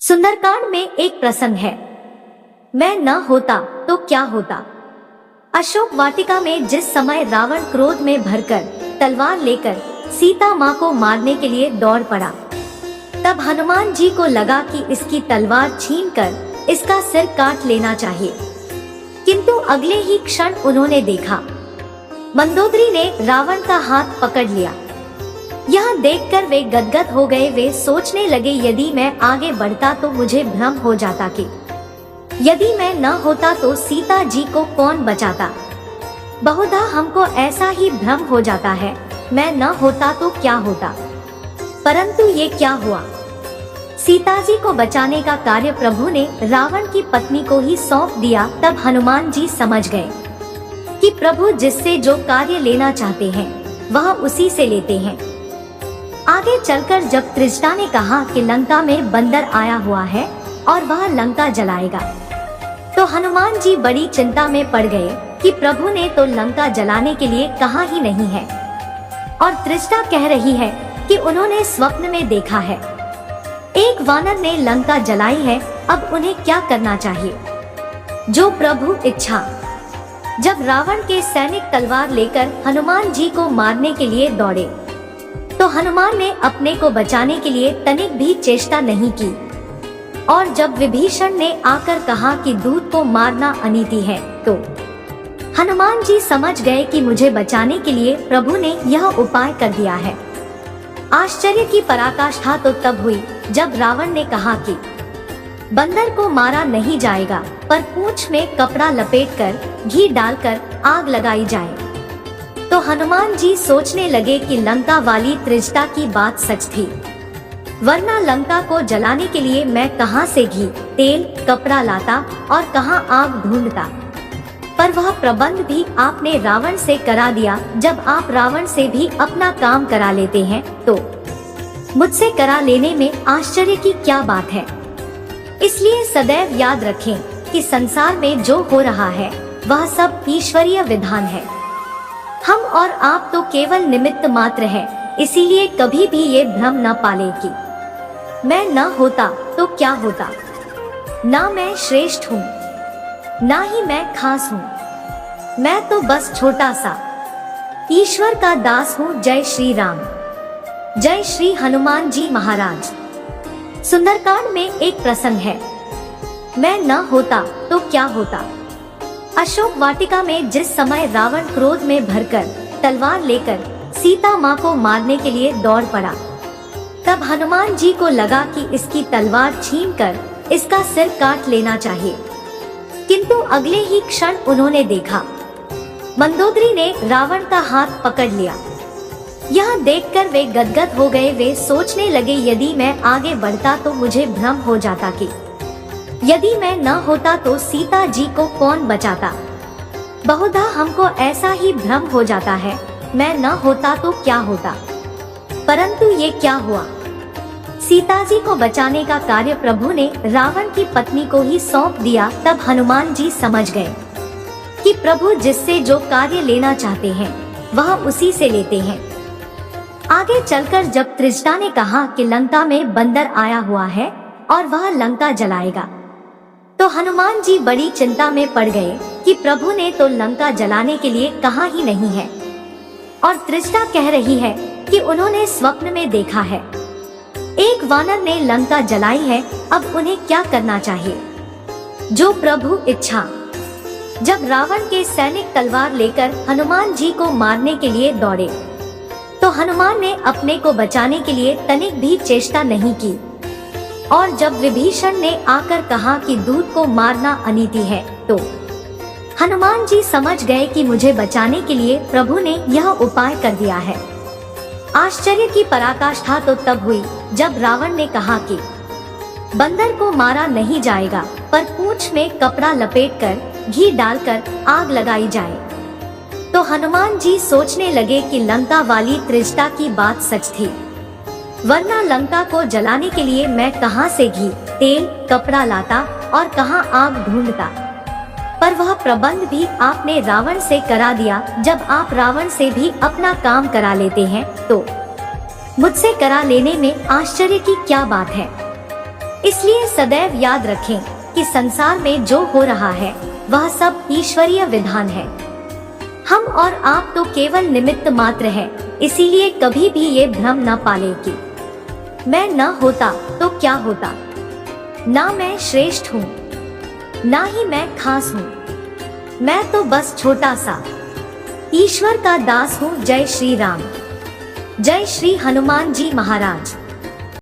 सुंदरकांड में एक प्रसंग है, मैं न होता तो क्या होता। अशोक वाटिका में जिस समय रावण क्रोध में भरकर तलवार लेकर सीता माँ को मारने के लिए दौड़ पड़ा, तब हनुमान जी को लगा कि इसकी तलवार छीनकर इसका सिर काट लेना चाहिए। किंतु अगले ही क्षण उन्होंने देखा, मंदोदरी ने रावण का हाथ पकड़ लिया। यह देखकर वे गदगद हो गए। वे सोचने लगे, यदि मैं आगे बढ़ता तो मुझे भ्रम हो जाता कि यदि मैं न होता तो सीता जी को कौन बचाता। बहुधा हमको ऐसा ही भ्रम हो जाता है, मैं न होता तो क्या होता। परंतु ये क्या हुआ, सीता जी को बचाने का कार्य प्रभु ने रावण की पत्नी को ही सौंप दिया। तब हनुमान जी समझ गए कि प्रभु जिससे जो कार्य लेना चाहते हैं वह उसी से लेते हैं। आगे चलकर जब त्रिजटा ने कहा कि लंका में बंदर आया हुआ है और वह लंका जलाएगा, तो हनुमान जी बड़ी चिंता में पड़ गए कि प्रभु ने तो लंका जलाने के लिए कहा ही नहीं है, और त्रिजटा कह रही है कि उन्होंने स्वप्न में देखा है एक वानर ने लंका जलाई है, अब उन्हें क्या करना चाहिए। जो प्रभु इच्छा। जब रावण के सैनिक तलवार लेकर हनुमान जी को मारने के लिए दौड़े, तो हनुमान ने अपने को बचाने के लिए तनिक भी चेष्टा नहीं की। और जब विभीषण ने आकर कहा कि दूत को मारना अनीति है, तो हनुमान जी समझ गए कि मुझे बचाने के लिए प्रभु ने यह उपाय कर दिया है। आश्चर्य की पराकाष्ठा तो तब हुई जब रावण ने कहा कि बंदर को मारा नहीं जाएगा, पर पूंछ में कपड़ा लपेटकर घी डालकर आग लगाई जाए। तो हनुमान जी सोचने लगे कि लंका वाली त्रिजटा की बात सच थी, वरना लंका को जलाने के लिए मैं कहां से घी, तेल, कपड़ा लाता और कहां आग ढूंढता। पर वह प्रबंध भी आपने रावण से करा दिया। जब आप रावण से भी अपना काम करा लेते हैं, तो मुझसे करा लेने में आश्चर्य की क्या बात है। इसलिए सदैव याद रखें कि संसार में जो हो रहा है वह सब ईश्वरीय विधान है। हम और आप तो केवल निमित्त मात्र हैं, इसीलिए कभी भी ये भ्रम न पालें कि मैं न होता तो क्या होता। ना मैं श्रेष्ठ हूँ, ना ही मैं खास हूँ, मैं तो बस छोटा सा ईश्वर का दास हूँ। जय श्री राम, जय श्री हनुमान जी महाराज। सुंदरकांड में एक प्रसंग है, मैं न होता तो क्या होता। अशोक वाटिका में जिस समय रावण क्रोध में भरकर तलवार लेकर सीता माँ को मारने के लिए दौड़ पड़ा, तब हनुमान जी को लगा कि इसकी तलवार छीनकर इसका सिर काट लेना चाहिए। किंतु अगले ही क्षण उन्होंने देखा, मंदोदरी ने रावण का हाथ पकड़ लिया। यह देखकर वे गदगद हो गए। वे सोचने लगे, यदि मैं आगे बढ़ता तो मुझे भ्रम हो जाता कि यदि मैं न होता तो सीता जी को कौन बचाता। बहुधा हमको ऐसा ही भ्रम हो जाता है, मैं न होता तो क्या होता। परंतु ये क्या हुआ, सीता जी को बचाने का कार्य प्रभु ने रावण की पत्नी को ही सौंप दिया। तब हनुमान जी समझ गए कि प्रभु जिससे जो कार्य लेना चाहते हैं वह उसी से लेते हैं। आगे चलकर जब त्रिजटा ने कहा कि लंका में बंदर आया हुआ है और वह लंका जलाएगा, तो हनुमान जी बड़ी चिंता में पड़ गए कि प्रभु ने तो लंका जलाने के लिए कहा ही नहीं है, और त्रिजटा कह रही है कि उन्होंने स्वप्न में देखा है एक वानर ने लंका जलाई है, अब उन्हें क्या करना चाहिए। जो प्रभु इच्छा। जब रावण के सैनिक तलवार लेकर हनुमान जी को मारने के लिए दौड़े, तो हनुमान ने अपने को बचाने के लिए तनिक भी चेष्टा नहीं की। और जब विभीषण ने आकर कहा कि दूत को मारना अनीति है, तो हनुमान जी समझ गए कि मुझे बचाने के लिए प्रभु ने यह उपाय कर दिया है। आश्चर्य की पराकाष्ठा तो तब हुई जब रावण ने कहा कि बंदर को मारा नहीं जाएगा, पर पूंछ में कपड़ा लपेटकर घी डालकर आग लगाई जाए। तो हनुमान जी सोचने लगे कि लंका वाली त्रिजटा की बात सच थी, वरना लंका को जलाने के लिए मैं कहां से घी, तेल, कपड़ा लाता और कहां आग ढूंढता। पर वह प्रबंध भी आपने रावण से करा दिया। जब आप रावण से भी अपना काम करा लेते हैं, तो मुझसे करा लेने में आश्चर्य की क्या बात है। इसलिए सदैव याद रखें कि संसार में जो हो रहा है वह सब ईश्वरीय विधान है। हम और आप तो केवल निमित्त मात्र है, इसीलिए कभी भी ये भ्रम न पाले कि मैं न होता तो क्या होता। ना मैं श्रेष्ठ हूँ, ना ही मैं खास हूँ, मैं तो बस छोटा सा ईश्वर का दास हूँ। जय श्री राम, जय श्री हनुमान जी महाराज।